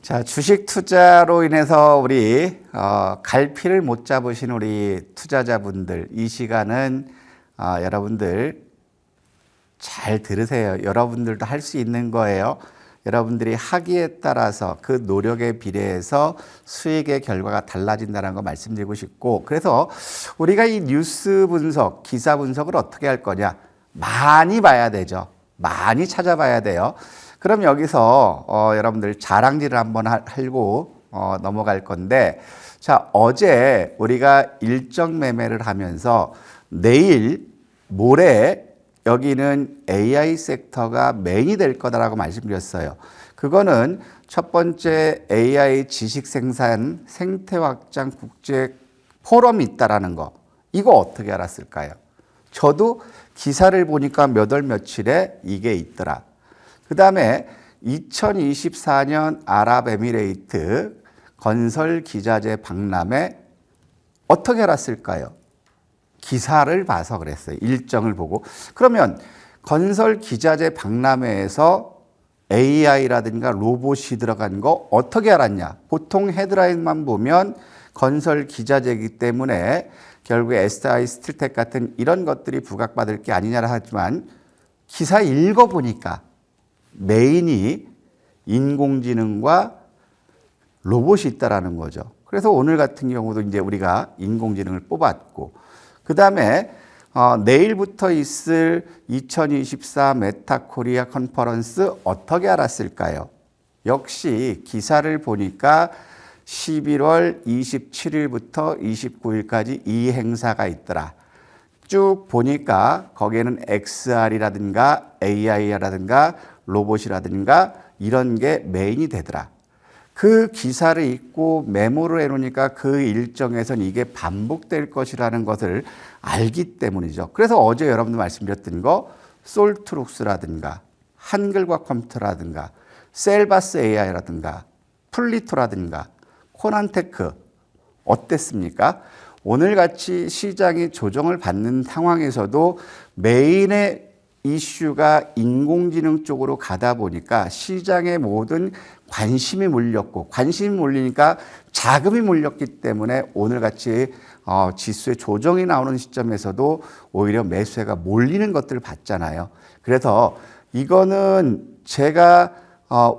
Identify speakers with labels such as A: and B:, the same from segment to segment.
A: 자, 주식 투자로 인해서 우리 갈피를 못 잡으신 우리 투자자분들, 이 시간은 여러분들 잘 들으세요. 여러분들도 할 수 있는 거예요. 여러분들이 하기에 따라서 그 노력에 비례해서 수익의 결과가 달라진다는 거 말씀드리고 싶고, 그래서 우리가 이 뉴스 분석, 기사 분석을 어떻게 할 거냐, 많이 봐야 되죠. 많이 찾아봐야 돼요. 그럼 여기서 여러분들 자랑질을 한번 하고 넘어갈 건데, 자, 어제 우리가 일정 매매를 하면서 내일 모레 여기는 AI 섹터가 메인이 될 거다라고 말씀드렸어요. 그거는 첫 번째 AI 지식 생산 생태 확장 국제 포럼이 있다라는 거. 이거 어떻게 알았을까요? 저도 기사를 보니까 몇 월 며칠에 이게 있더라. 그 다음에 2024년 아랍에미레이트 건설 기자재 박람회 어떻게 알았을까요? 기사를 봐서 그랬어요. 일정을 보고. 그러면 건설 기자재 박람회에서 AI라든가 로봇이 들어간 거 어떻게 알았냐? 보통 헤드라인만 보면 건설 기자재이기 때문에 결국에 SI 스틸텍 같은 이런 것들이 부각받을 게 아니냐 하지만 기사 읽어보니까 메인이 인공지능과 로봇이 있다라는 거죠. 그래서 오늘 같은 경우도 이제 우리가 인공지능을 뽑았고, 그 다음에 내일부터 있을 2024 메타 코리아 컨퍼런스 어떻게 알았을까요? 역시 기사를 보니까 11월 27일부터 29일까지 이 행사가 있더라. 쭉 보니까 거기에는 XR이라든가 AI라든가 로봇이라든가 이런 게 메인이 되더라. 그 기사를 읽고 메모를 해놓으니까 그 일정에선 이게 반복될 것이라는 것을 알기 때문이죠. 그래서 어제 여러분들 말씀드렸던 거 솔트룩스라든가 한글과 컴퓨터라든가 셀바스 AI라든가 플리토라든가 코난테크 어땠습니까? 오늘같이 시장이 조정을 받는 상황에서도 메인의 이슈가 인공지능 쪽으로 가다 보니까 시장의 모든 관심이 몰렸고, 관심이 몰리니까 자금이 몰렸기 때문에 오늘같이 지수의 조정이 나오는 시점에서도 오히려 매수세가 몰리는 것들을 봤잖아요. 그래서 이거는 제가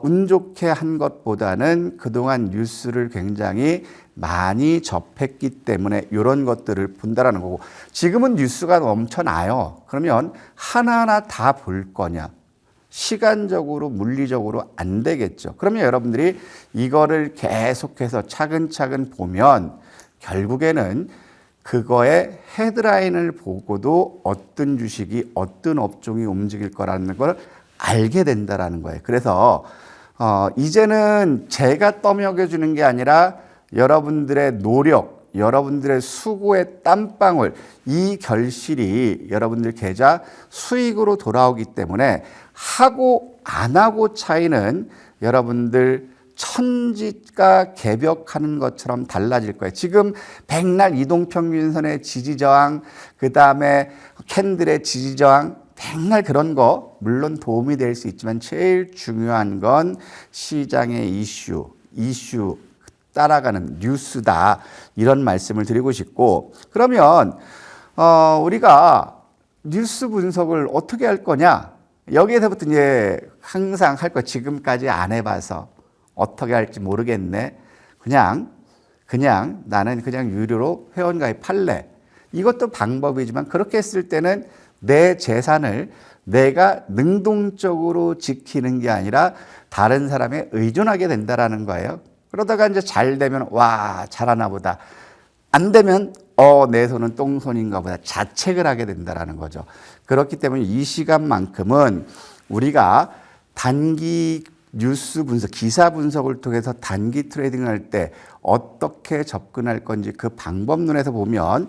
A: 운 좋게 한 것보다는 그동안 뉴스를 굉장히 많이 접했기 때문에 이런 것들을 본다라는 거고, 지금은 뉴스가 넘쳐나요. 그러면 하나하나 다 볼 거냐? 시간적으로 물리적으로 안 되겠죠. 그러면 여러분들이 이거를 계속해서 차근차근 보면 결국에는 그거의 헤드라인을 보고도 어떤 주식이 어떤 업종이 움직일 거라는 걸 알게 된다라는 거예요. 그래서 이제는 제가 떠먹여주는 게 아니라 여러분들의 노력, 여러분들의 수고의 땀방울, 이 결실이 여러분들 계좌 수익으로 돌아오기 때문에 하고 안 하고 차이는 여러분들 천지가 개벽하는 것처럼 달라질 거예요. 지금 백날 이동평균선의 지지저항, 그 다음에 캔들의 지지저항, 백날 그런 거 물론 도움이 될 수 있지만 제일 중요한 건 시장의 이슈 따라가는 뉴스다, 이런 말씀을 드리고 싶고, 그러면 우리가 뉴스 분석을 어떻게 할 거냐? 여기에서부터 이제 항상 할 거, 지금까지 안 해봐서 어떻게 할지 모르겠네. 그냥 나는 그냥 유료로 회원가입할래. 이것도 방법이지만 그렇게 했을 때는 내 재산을 내가 능동적으로 지키는 게 아니라 다른 사람에 의존하게 된다라는 거예요. 그러다가 이제 잘 되면 와, 잘하나 보다. 안 되면 내 손은 똥손인가 보다. 자책을 하게 된다라는 거죠. 그렇기 때문에 이 시간만큼은 우리가 단기 뉴스 분석, 기사 분석을 통해서 단기 트레이딩을 할 때 어떻게 접근할 건지 그 방법론에서 보면,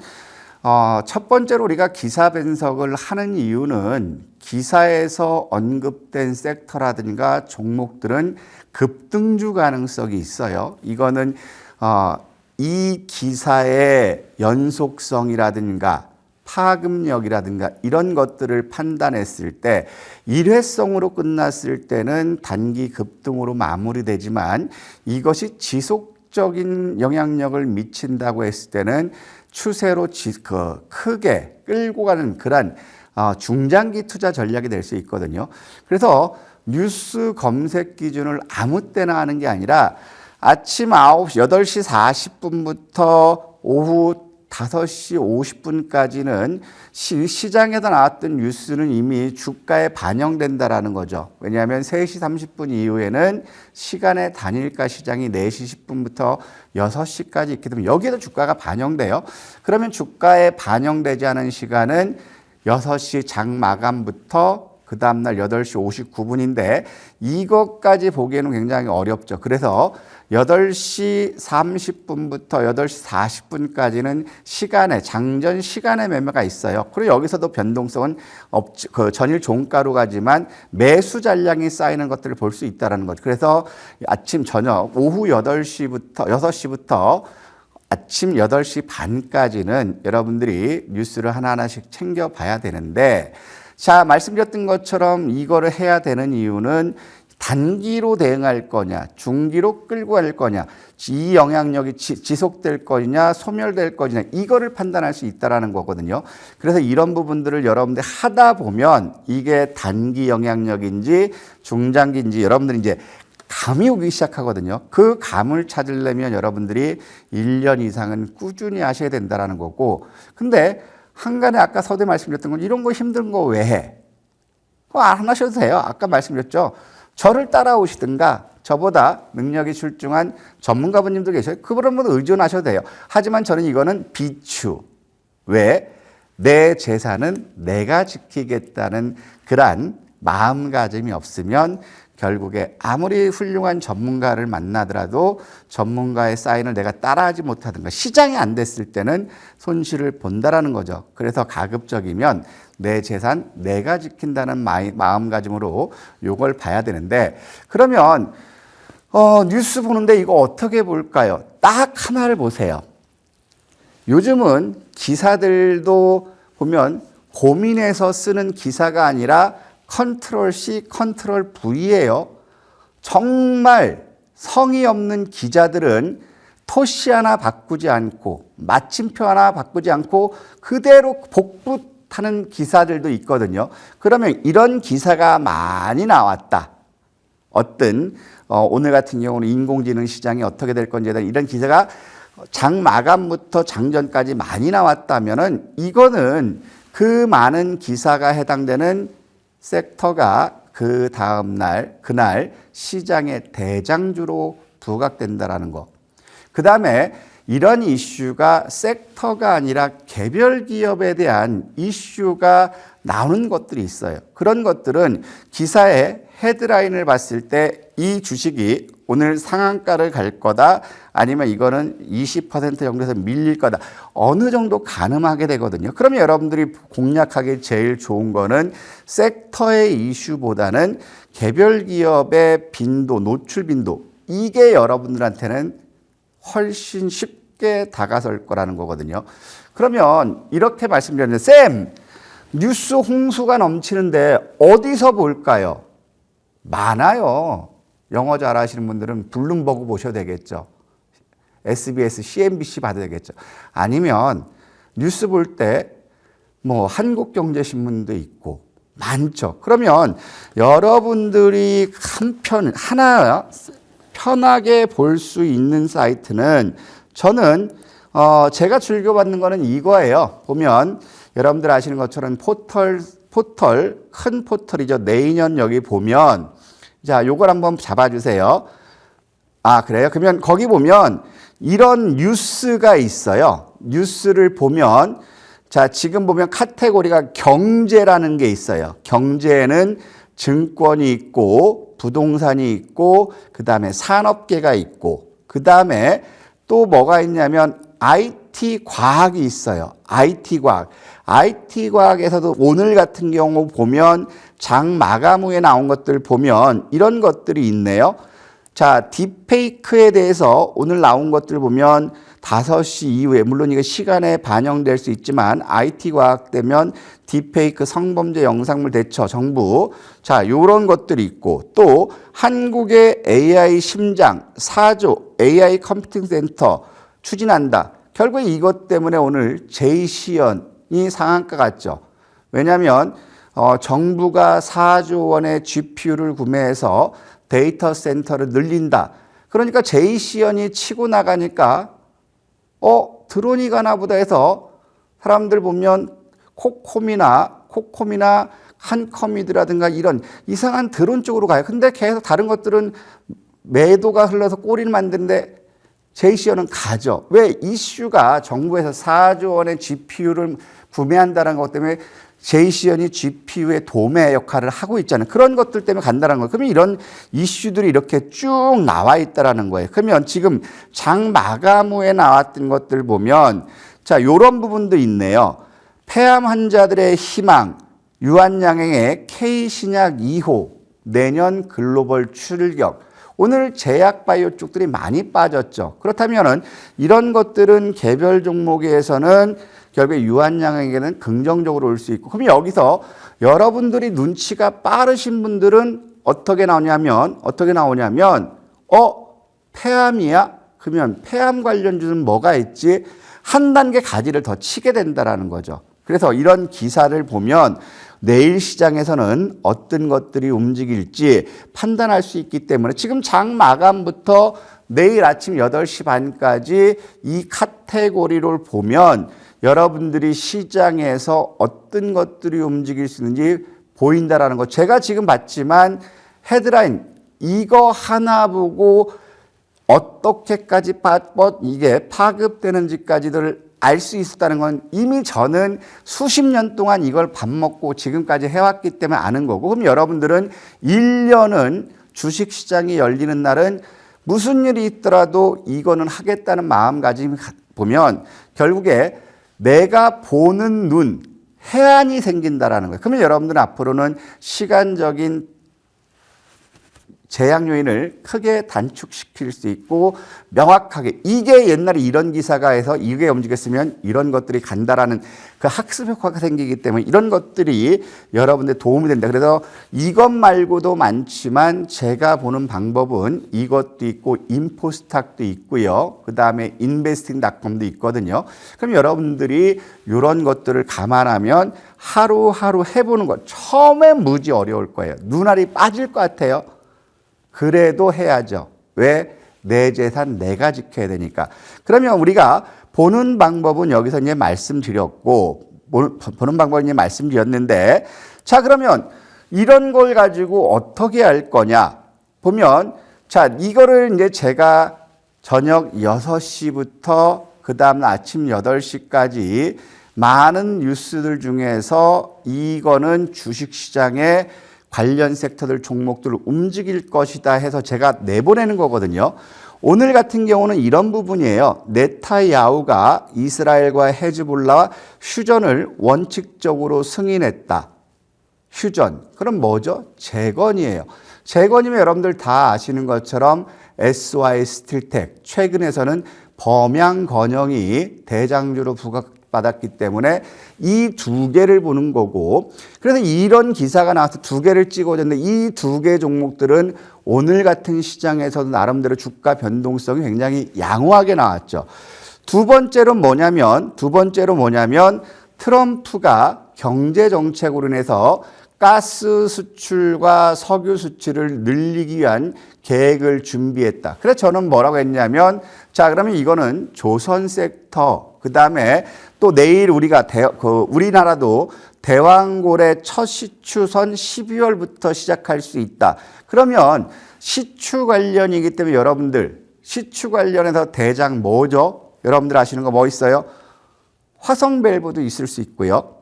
A: 첫 번째로 우리가 기사 분석을 하는 이유는 기사에서 언급된 섹터라든가 종목들은 급등주 가능성이 있어요. 이거는 이 기사의 연속성이라든가 파급력이라든가 이런 것들을 판단했을 때 일회성으로 끝났을 때는 단기 급등으로 마무리되지만 이것이 지속적인 영향력을 미친다고 했을 때는 추세로 크게 끌고 가는 그런 중장기 투자 전략이 될 수 있거든요. 그래서 뉴스 검색 기준을 아무 때나 하는 게 아니라 아침 8시 40분부터 오후 5시 50분까지는 시장에서 나왔던 뉴스는 이미 주가에 반영된다라는 거죠. 왜냐하면 3시 30분 이후에는 시간의 단일가 시장이 4시 10분부터 6시까지 있기 때문에 여기에도 주가가 반영돼요. 그러면 주가에 반영되지 않은 시간은 6시 장 마감부터 그 다음날 8시 59분인데 이것까지 보기에는 굉장히 어렵죠. 그래서 8시 30분부터 8시 40분까지는 장전 시간의 매매가 있어요. 그리고 여기서도 변동성은 전일 종가로 가지만 매수 잔량이 쌓이는 것들을 볼 수 있다는 거죠. 그래서 아침, 저녁, 오후 6시부터 아침 8시 반까지는 여러분들이 뉴스를 하나하나씩 챙겨봐야 되는데, 자, 말씀드렸던 것처럼 이거를 해야 되는 이유는 단기로 대응할 거냐, 중기로 끌고 갈 거냐, 이 영향력이 지속될 거냐, 소멸될 거냐, 이거를 판단할 수 있다는 거거든요. 그래서 이런 부분들을 여러분들이 하다 보면 이게 단기 영향력인지 중장기인지 여러분들이 이제 감이 오기 시작하거든요. 그 감을 찾으려면 여러분들이 1년 이상은 꾸준히 하셔야 된다는 거고, 근데 한간에 아까 서두에 말씀드렸던 건 이런 거 힘든 거 왜 해? 그거 안 하셔도 돼요. 아까 말씀드렸죠. 저를 따라오시든가 저보다 능력이 출중한 전문가분님도 계셔요. 그분은 의존하셔도 돼요. 하지만 저는 이거는 비추. 왜? 내 재산은 내가 지키겠다는 그러한 마음가짐이 없으면 결국에 아무리 훌륭한 전문가를 만나더라도 전문가의 사인을 내가 따라하지 못하든가 시장이 안 됐을 때는 손실을 본다라는 거죠. 그래서 가급적이면 내 재산 내가 지킨다는 마음가짐으로 이걸 봐야 되는데, 그러면 뉴스 보는데 이거 어떻게 볼까요? 딱 하나를 보세요. 요즘은 기사들도 보면 고민해서 쓰는 기사가 아니라 컨트롤 C, 컨트롤 V예요. 정말 성의 없는 기자들은 토시 하나 바꾸지 않고 마침표 하나 바꾸지 않고 그대로 복붙하는 기사들도 있거든요. 그러면 이런 기사가 많이 나왔다. 오늘 같은 경우는 인공지능 시장이 어떻게 될 건지에 대한 이런 기사가 장 마감부터 장전까지 많이 나왔다면은 이거는 그 많은 기사가 해당되는 섹터가 그 다음날, 그날 시장의 대장주로 부각된다라는 거. 그 다음에 이런 이슈가 섹터가 아니라 개별 기업에 대한 이슈가 나오는 것들이 있어요. 그런 것들은 기사의 헤드라인을 봤을 때 이 주식이 오늘 상한가를 갈 거다, 아니면 이거는 20% 정도에서 밀릴 거다, 어느 정도 가늠하게 되거든요. 그러면 여러분들이 공략하기 제일 좋은 거는 섹터의 이슈보다는 개별 기업의 빈도, 노출 빈도, 이게 여러분들한테는 훨씬 쉽게 다가설 거라는 거거든요. 그러면 이렇게 말씀드렸는데, 쌤, 뉴스 홍수가 넘치는데 어디서 볼까요? 많아요. 영어 잘하시는 분들은 블룸버그 보셔도 되겠죠. SBS, CNBC 봐도 되겠죠. 아니면 뉴스 볼 때 한국경제신문도 있고 많죠. 그러면 여러분들이 하나 편하게 볼 수 있는 사이트는, 저는 제가 즐겨받는 거는 이거예요. 보면 여러분들 아시는 것처럼 큰 포털이죠. 내인연 여기 보면, 자, 요걸 한번 잡아주세요. 아, 그래요? 그러면 거기 보면 이런 뉴스가 있어요. 뉴스를 보면, 자, 지금 보면 카테고리가 경제라는 게 있어요. 경제에는 증권이 있고, 부동산이 있고, 그 다음에 산업계가 있고, 그 다음에 또 뭐가 있냐면 IT 과학이 있어요. IT 과학. IT 과학에서도 오늘 같은 경우 보면 장 마감 후에 나온 것들 보면 이런 것들이 있네요. 자, 딥페이크에 대해서 오늘 나온 것들 보면 5시 이후에, 물론 이게 시간에 반영될 수 있지만 IT 과학 되면 딥페이크 성범죄 영상물 대처 정부, 자, 요런 것들이 있고, 또 한국의 AI 심장 4조 AI 컴퓨팅 센터 추진한다. 결국에 이것 때문에 오늘 제이시연이 상한가 갔죠. 왜냐하면 정부가 4조 원의 GPU를 구매해서 데이터 센터를 늘린다. 그러니까 제이시연이 치고 나가니까 드론이 가나 보다 해서 사람들 보면 코콤이나 한컴이드라든가 이런 이상한 드론 쪽으로 가요. 근데 계속 다른 것들은 매도가 흘러서 꼬리를 만드는데 제이시연은 가죠. 왜? 이슈가 정부에서 4조 원의 GPU를 구매한다는 것 때문에 제이시연이 GPU의 도매 역할을 하고 있잖아요. 그런 것들 때문에 간다는 거예요. 그러면 이런 이슈들이 이렇게 쭉 나와 있다는 거예요. 그러면 지금 장 마감 후에 나왔던 것들 보면 자, 이런 부분도 있네요. 폐암 환자들의 희망, 유한양행의 K신약 2호, 내년 글로벌 출격. 오늘 제약 바이오 쪽들이 많이 빠졌죠. 그렇다면 이런 것들은 개별 종목에서는 결국에 유한양에게는 긍정적으로 올 수 있고, 그럼 여기서 여러분들이 눈치가 빠르신 분들은 어떻게 나오냐면 폐암이야? 그러면 폐암 관련주는 뭐가 있지? 한 단계 가지를 더 치게 된다는 거죠. 그래서 이런 기사를 보면 내일 시장에서는 어떤 것들이 움직일지 판단할 수 있기 때문에 지금 장 마감부터 내일 아침 8시 반까지 이 카테고리를 보면 여러분들이 시장에서 어떤 것들이 움직일 수 있는지 보인다라는 거. 제가 지금 봤지만 헤드라인 이거 하나 보고 어떻게까지 이게 파급되는지까지를 알 수 있었다는 건 이미 저는 수십 년 동안 이걸 밥 먹고 지금까지 해왔기 때문에 아는 거고, 그럼 여러분들은 1년은 주식시장이 열리는 날은 무슨 일이 있더라도 이거는 하겠다는 마음가짐 보면 결국에 내가 보는 눈, 해안이 생긴다라는 거예요. 그러면 여러분들은 앞으로는 시간적인 제약 요인을 크게 단축시킬 수 있고 명확하게 이게 옛날에 이런 기사가 해서 이게 움직였으면 이런 것들이 간다라는 그 학습 효과가 생기기 때문에 이런 것들이 여러분들 도움이 된다. 그래서 이것 말고도 많지만 제가 보는 방법은 이것도 있고 인포스탁도 있고요. 그다음에 investing.com도 있거든요. 그럼 여러분들이 이런 것들을 감안하면 하루하루 해보는 것 처음에 무지 어려울 거예요. 눈알이 빠질 것 같아요. 그래도 해야죠. 왜? 내 재산 내가 지켜야 되니까. 그러면 우리가 보는 방법은 여기서 이제 말씀드렸고, 보는 방법은 이제 말씀드렸는데, 자, 그러면 이런 걸 가지고 어떻게 할 거냐? 보면, 자, 이거를 이제 제가 저녁 6시부터 그 다음 아침 8시까지 많은 뉴스들 중에서 이거는 주식시장에 관련 섹터들 종목들을 움직일 것이다 해서 제가 내보내는 거거든요. 오늘 같은 경우는 이런 부분이에요. 네타야후가 이스라엘과 헤즈볼라와 휴전을 원칙적으로 승인했다. 휴전. 그럼 뭐죠? 재건이에요. 재건이면 여러분들 다 아시는 것처럼 SY 스틸텍 최근에서는 범양 건영이 대장주로 부각받았기 때문에 이 두 개를 보는 거고, 그래서 이런 기사가 나와서 두 개를 찍어줬는데 이 두 개 종목들은 오늘 같은 시장에서도 나름대로 주가 변동성이 굉장히 양호하게 나왔죠. 두 번째로 뭐냐면 트럼프가 경제 정책으로 인해서 가스 수출과 석유 수출을 늘리기 위한 계획을 준비했다. 그래서 저는 뭐라고 했냐면, 자, 그러면 이거는 조선 섹터, 그 다음에 또 내일 우리가 우리나라도 대왕고래 첫 시추선 12월부터 시작할 수 있다. 그러면 시추 관련이기 때문에 여러분들 시추 관련해서 대장 뭐죠? 여러분들 아시는 거 뭐 있어요? 화성 밸브도 있을 수 있고요.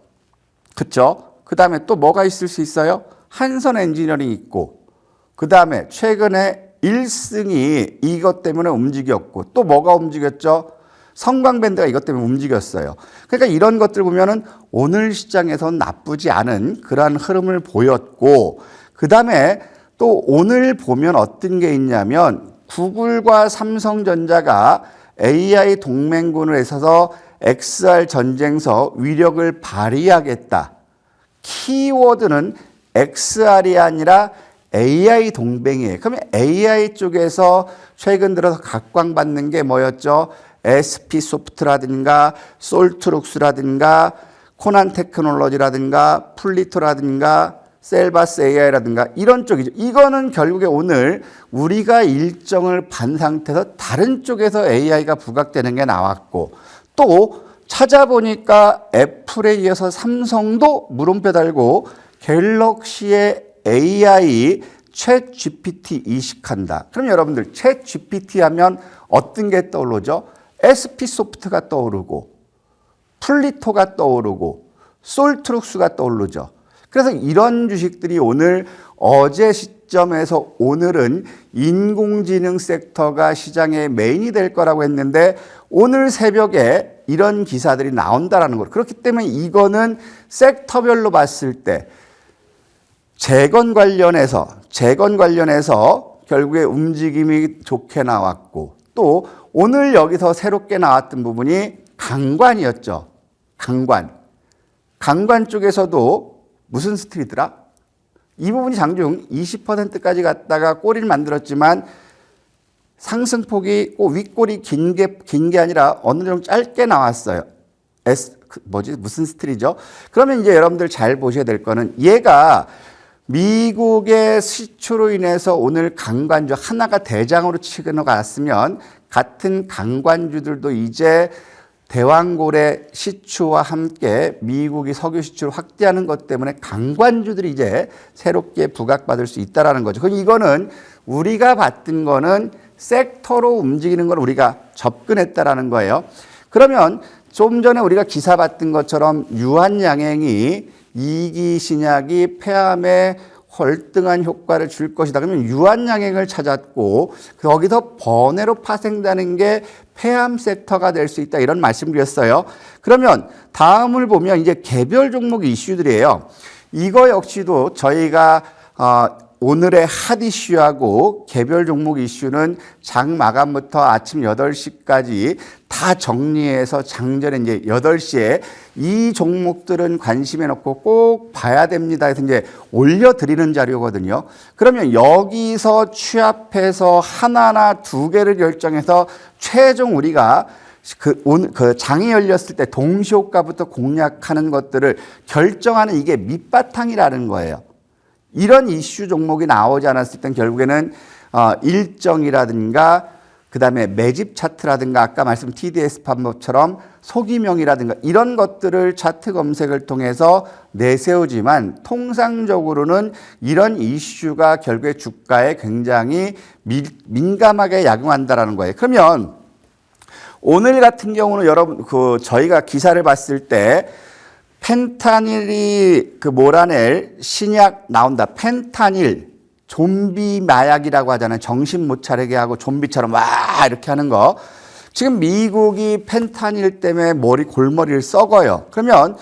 A: 그렇죠? 그 다음에 또 뭐가 있을 수 있어요? 한선 엔지니어링 있고, 그 다음에 최근에 1승이 이것 때문에 움직였고, 또 뭐가 움직였죠? 성광밴드가 이것 때문에 움직였어요. 그러니까 이런 것들 보면은 오늘 시장에선 나쁘지 않은 그러한 흐름을 보였고, 그 다음에 또 오늘 보면 어떤 게 있냐면 구글과 삼성전자가 AI 동맹군을 해서 XR 전쟁서 위력을 발휘하겠다. 키워드는 XR이 아니라 AI 동맹이에요. 그러면 AI 쪽에서 최근 들어서 각광받는 게 뭐였죠? SP소프트라든가 솔트룩스라든가 코난 테크놀로지라든가 플리토라든가 셀바스 AI라든가 이런 쪽이죠. 이거는 결국에 오늘 우리가 일정을 반 상태에서 다른 쪽에서 AI가 부각되는 게 나왔고, 또 찾아보니까 애플에 이어서 삼성도 물음표 달고 갤럭시의 AI 챗 GPT 이식한다. 그럼 여러분들 챗 GPT 하면 어떤 게 떠오르죠? SP소프트가 떠오르고 플리토가 떠오르고 솔트룩스가 떠오르죠. 그래서 이런 주식들이 오늘 어제 시점에서 오늘은 인공지능 섹터가 시장의 메인이 될 거라고 했는데 오늘 새벽에 이런 기사들이 나온다라는 거예요. 그렇기 때문에 이거는 섹터별로 봤을 때 재건 관련해서 결국에 움직임이 좋게 나왔고, 또 오늘 여기서 새롭게 나왔던 부분이 강관이었죠. 강관 쪽에서도 무슨 스틸이더라? 이 부분이 장중 20%까지 갔다가 꼬리를 만들었지만 상승폭이 윗꼬리 긴 게 아니라 어느 정도 짧게 나왔어요. 무슨 스틸이죠? 그러면 이제 여러분들 잘 보셔야 될 거는 얘가 미국의 시추로 인해서 오늘 강관주 하나가 대장으로 치고 갔으면 같은 강관주들도 이제 대왕고래 시추와 함께 미국이 석유 시추를 확대하는 것 때문에 강관주들이 이제 새롭게 부각받을 수 있다는 거죠. 그럼 이거는 우리가 봤던 거는 섹터로 움직이는 걸 우리가 접근했다라는 거예요. 그러면 좀 전에 우리가 기사 봤던 것처럼 유한양행이 이기신약이 폐암에 월등한 효과를 줄 것이다. 그러면 유한양행을 찾았고 거기서 번외로 파생되는 게 폐암 섹터가 될 수 있다. 이런 말씀드렸어요. 그러면 다음을 보면 이제 개별 종목 이슈들이에요. 이거 역시도 저희가 오늘의 핫 이슈하고 개별 종목 이슈는 장 마감부터 아침 8시까지 다 정리해서 장전에 이제 8시에 이 종목들은 관심에 놓고 꼭 봐야 됩니다 해서 이제 올려드리는 자료거든요. 그러면 여기서 취합해서 하나나 두 개를 결정해서 최종 우리가 그 장이 열렸을 때 동시효과부터 공략하는 것들을 결정하는 이게 밑바탕이라는 거예요. 이런 이슈 종목이 나오지 않았을 땐 결국에는 일정이라든가 그다음에 매집 차트라든가 아까 말씀 TDS 방법처럼 소기명이라든가 이런 것들을 차트 검색을 통해서 내세우지만 통상적으로는 이런 이슈가 결국에 주가에 굉장히 민감하게 작용한다라는 거예요. 그러면 오늘 같은 경우는 여러분 저희가 기사를 봤을 때 펜타닐이 모라넬 신약 나온다. 펜타닐 좀비 마약이라고 하잖아요. 정신 못 차리게 하고 좀비처럼 와 이렇게 하는 거. 지금 미국이 펜타닐 때문에 골머리를 썩어요. 그러면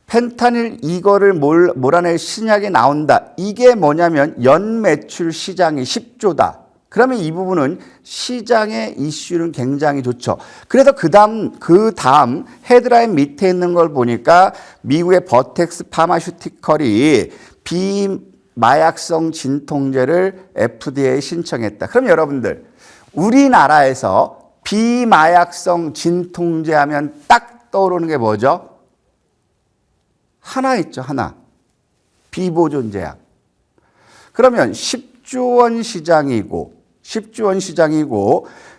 A: 펜타닐 이거를 모라넬 신약이 나온다. 이게 뭐냐면 연 매출 시장이 10조다. 그러면 이 부분은 시장의 이슈는 굉장히 좋죠. 그래서 그 다음 헤드라인 밑에 있는 걸 보니까 미국의 버텍스 파마슈티컬이 비마약성 진통제를 FDA에 신청했다. 그럼 여러분들 우리나라에서 비마약성 진통제 하면 딱 떠오르는 게 뭐죠? 하나 있죠, 하나. 비보존제약. 그러면 10조 원 시장이고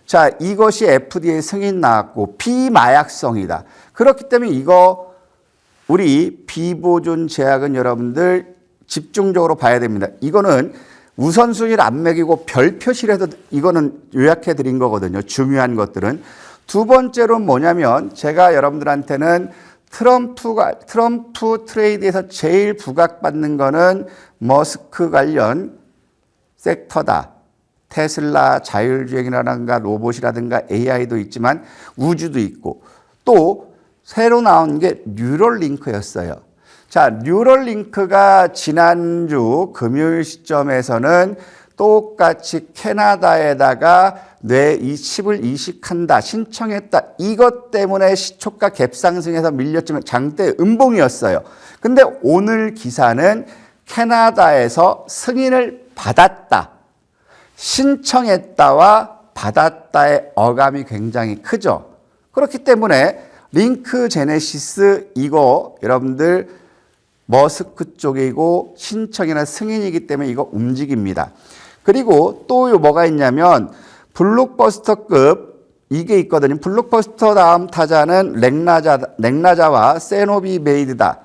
A: 자, 이것이 FDA 승인 나왔고 비마약성이다. 그렇기 때문에 이거 우리 비보존 제약은 여러분들 집중적으로 봐야 됩니다. 이거는 우선순위를 안 매기고 별표시라도 이거는 요약해 드린 거거든요. 중요한 것들은. 두 번째로는 뭐냐면 제가 여러분들한테는 트럼프 트레이드에서 제일 부각받는 거는 머스크 관련 섹터다. 테슬라, 자율주행이라든가 로봇이라든가 AI도 있지만 우주도 있고 또 새로 나온 게 뉴럴링크였어요. 자, 뉴럴링크가 지난주 금요일 시점에서는 똑같이 캐나다에다가 뇌 칩을 이식한다, 신청했다. 이것 때문에 시초가 갭상승해서 밀렸지만 장대 음봉이었어요. 근데 오늘 기사는 캐나다에서 승인을 받았다. 신청했다와 받았다의 어감이 굉장히 크죠. 그렇기 때문에 링크 제네시스 이거 여러분들 머스크 쪽이고 신청이나 승인이기 때문에 이거 움직입니다. 그리고 또 뭐가 있냐면 블록버스터급 이게 있거든요. 블록버스터 다음 타자는 렉나자와 세노비 메이드다.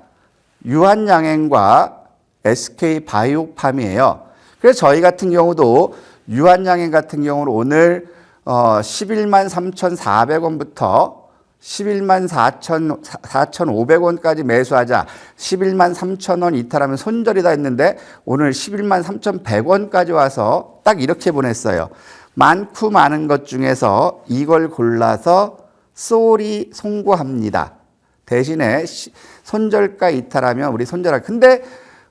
A: 유한양행과 SK 바이오팜이에요. 그래서 저희 같은 경우도 유한양행 같은 경우는 오늘 11만 3,400원부터 11만 4,500원까지 매수하자. 11만 3,000원 이탈하면 손절이다 했는데 오늘 11만 3,100원까지 와서 딱 이렇게 보냈어요. 많고 많은 것 중에서 이걸 골라서 쏘리 송구합니다. 대신에 손절가 이탈하면 우리 손절할. 근데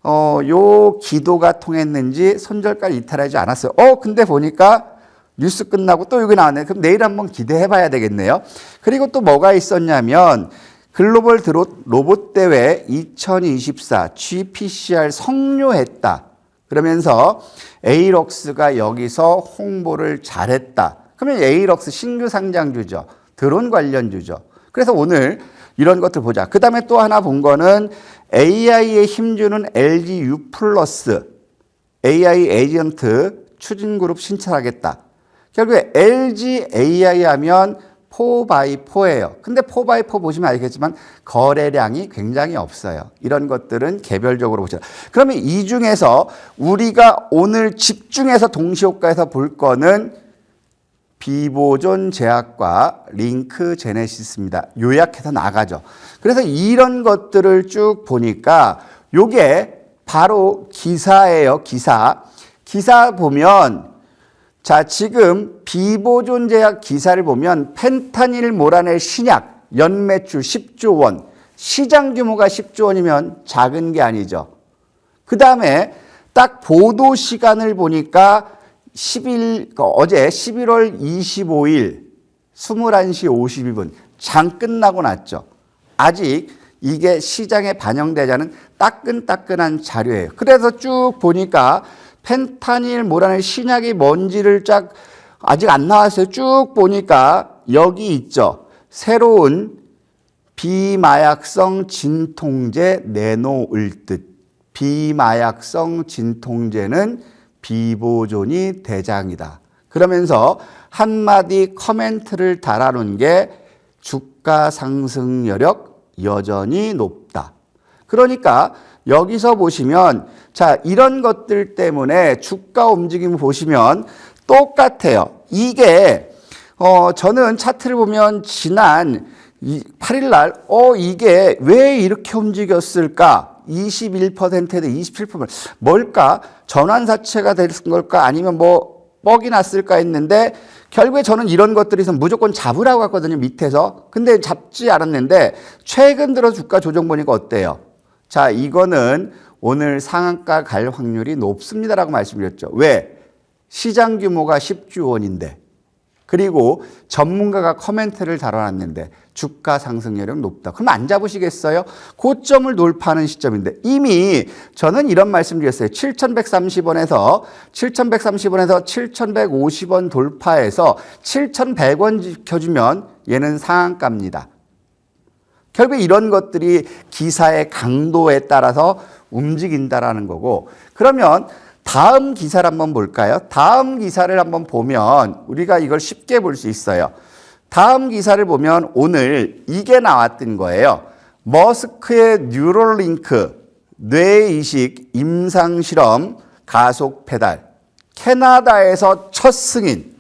A: 요 기도가 통했는지 손절가 이탈하지 않았어요. 근데 보니까 뉴스 끝나고 또 여기 나왔네. 그럼 내일 한번 기대해 봐야 되겠네요. 그리고 또 뭐가 있었냐면 글로벌 로봇 대회 2024 GPCR 성료했다. 그러면서 에이럭스가 여기서 홍보를 잘했다. 그러면 에이럭스 신규 상장주죠. 드론 관련주죠. 그래서 오늘 이런 것들 보자. 그 다음에 또 하나 본 거는 AI에 힘주는 LG U 플러스 AI 에이전트 추진그룹 신설하겠다. 결국에 LG AI 하면 4x4예요. 근데 4x4 보시면 알겠지만 거래량이 굉장히 없어요. 이런 것들은 개별적으로 보셔야 돼요. 그러면 이 중에서 우리가 오늘 집중해서 동시효과에서 볼 거는 비보존 제약과 링크 제네시스입니다. 요약해서 나가죠. 그래서 이런 것들을 쭉 보니까 요게 바로 기사예요. 기사 보면 자, 지금 비보존 제약 기사를 보면 펜타닐 몰아낼 신약 연매출 10조 원, 시장 규모가 10조 원이면 작은 게 아니죠. 그 다음에 딱 보도 시간을 보니까 어제 11월 25일 21시 52분 장 끝나고 났죠. 아직 이게 시장에 반영되지 않은 따끈따끈한 자료예요. 그래서 쭉 보니까 펜타닐 몰아낼 신약이 뭔지를 아직 안 나왔어요. 쭉 보니까 여기 있죠. 새로운 비마약성 진통제 내놓을 듯. 비마약성 진통제는 비보존이 대장이다. 그러면서 한마디 커멘트를 달아놓은 게 주가 상승 여력 여전히 높다. 그러니까 여기서 보시면 자, 이런 것들 때문에 주가 움직임을 보시면 똑같아요. 이게 저는 차트를 보면 지난 8일 날 이게 왜 이렇게 움직였을까? 21%에서 27%. 뭘까? 전환사채가 된 걸까? 아니면 뭐 뻑이 났을까 했는데 결국에 저는 이런 것들이 있으면 무조건 잡으라고 했거든요. 밑에서. 근데 잡지 않았는데 최근 들어 주가 조정 보니까 어때요? 자, 이거는 오늘 상한가 갈 확률이 높습니다라고 말씀드렸죠. 왜? 시장 규모가 10조 원인데 그리고 전문가가 커멘트를 달아놨는데 주가 상승률은 높다. 그럼 안 잡으시겠어요? 고점을 돌파하는 시점인데 이미 저는 이런 말씀 드렸어요. 7,130원에서 7,150원 돌파해서 7,100원 지켜주면 얘는 상한가입니다. 결국에 이런 것들이 기사의 강도에 따라서 움직인다라는 거고 그러면 다음 기사를 한번 볼까요? 다음 기사를 한번 보면 우리가 이걸 쉽게 볼 수 있어요. 다음 기사를 보면 오늘 이게 나왔던 거예요. 머스크의 뉴럴링크 뇌이식 임상실험 가속 페달 캐나다에서 첫 승인.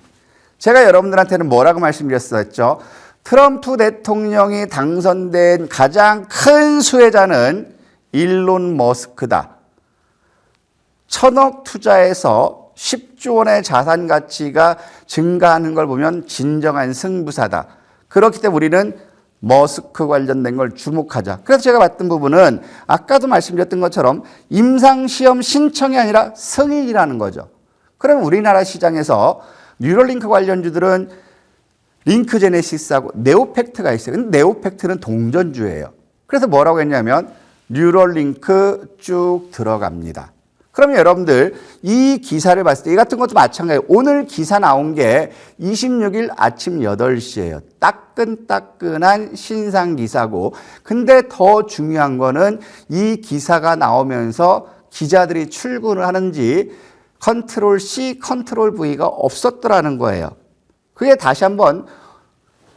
A: 제가 여러분들한테는 뭐라고 말씀드렸었죠? 트럼프 대통령이 당선된 가장 큰 수혜자는 일론 머스크다. 1,000억 투자해서 10조 원의 자산 가치가 증가하는 걸 보면 진정한 승부사다. 그렇기 때문에 우리는 머스크 관련된 걸 주목하자. 그래서 제가 봤던 부분은 아까도 말씀드렸던 것처럼 임상시험 신청이 아니라 승인이라는 거죠. 그러면 우리나라 시장에서 뉴럴링크 관련주들은 링크제네시스하고 네오팩트가 있어요. 근데 네오팩트는 동전주예요. 그래서 뭐라고 했냐면 뉴럴링크 쭉 들어갑니다. 그러면 여러분들 이 기사를 봤을 때 이 같은 것도 마찬가지예요. 오늘 기사 나온 게 26일 아침 8시예요. 따끈따끈한 신상 기사고, 근데 더 중요한 거는 이 기사가 나오면서 기자들이 출근을 하는지 컨트롤 C, 컨트롤 V가 없었더라는 거예요. 그게 다시 한번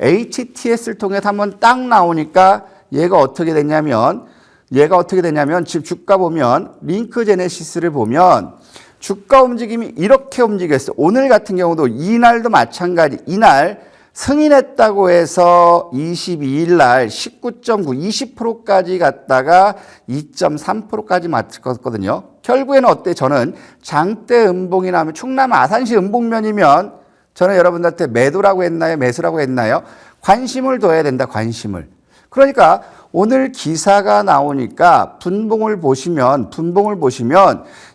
A: HTS를 통해서 한번 딱 나오니까 얘가 어떻게 됐냐면 지금 주가 보면 링크제네시스를 보면 주가 움직임이 이렇게 움직였어요. 오늘 같은 경우도 이날도 마찬가지. 이날 승인했다고 해서 22일 날 19.9, 20%까지 갔다가 2.3%까지 맞췄거든요. 결국에는 어때? 저는 장대 음봉이 나면 충남 아산시 음봉면이면 저는 여러분들한테 매도라고 했나요? 매수라고 했나요? 관심을 둬야 된다, 관심을. 그러니까 오늘 기사가 나오니까 분봉을 보시면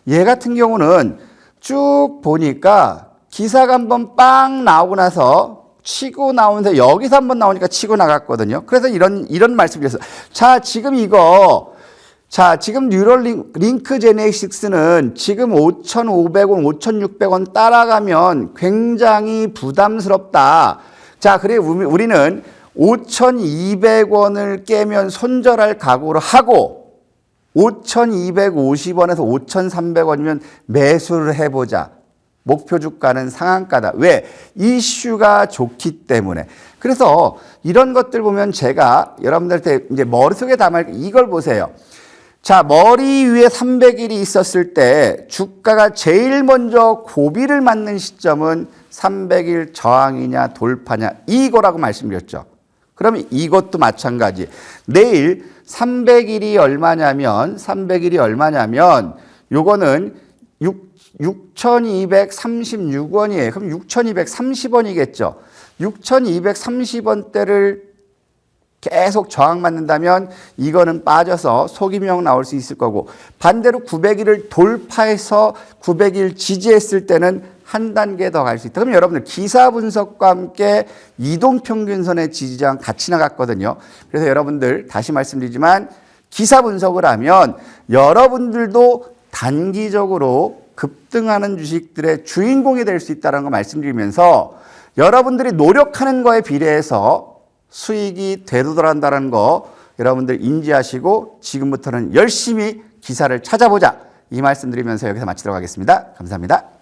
A: 얘 같은 경우는 쭉 보니까 기사가 한번 빵 나오고 나서 치고 나오는데 여기서 한번 나오니까 치고 나갔거든요. 그래서 이런 말씀드렸어요. 지금 뉴럴링크 제네시스는 지금 5,500원, 5,600원 따라가면 굉장히 부담스럽다. 그래 우리는 5,200원을 깨면 손절할 각오를 하고 5,250원에서 5,300원이면 매수를 해보자. 목표 주가는 상한가다. 왜? 이슈가 좋기 때문에. 그래서 이런 것들 보면 제가 여러분들한테 이제 머릿속에 담을 이걸 보세요. 머리 위에 300일이 있었을 때 주가가 제일 먼저 고비를 맞는 시점은 300일 저항이냐 돌파냐 이거라고 말씀드렸죠. 그러면 이것도 마찬가지. 내일 300일이 얼마냐면 요거는 6,236원이에요. 그럼 6,230원이겠죠. 6,230원대를 계속 저항 맞는다면 이거는 빠져서 속임형 나올 수 있을 거고, 반대로 900일을 돌파해서 900일 지지했을 때는 한 단계 더 갈 수 있다. 그럼 여러분들 기사 분석과 함께 이동평균선의 지지장 같이 나갔거든요. 그래서 여러분들 다시 말씀드리지만 기사 분석을 하면 여러분들도 단기적으로 급등하는 주식들의 주인공이 될 수 있다는 거 말씀드리면서 여러분들이 노력하는 거에 비례해서 수익이 되돌아간다는 거 여러분들 인지하시고 지금부터는 열심히 기사를 찾아보자. 이 말씀 드리면서 여기서 마치도록 하겠습니다. 감사합니다.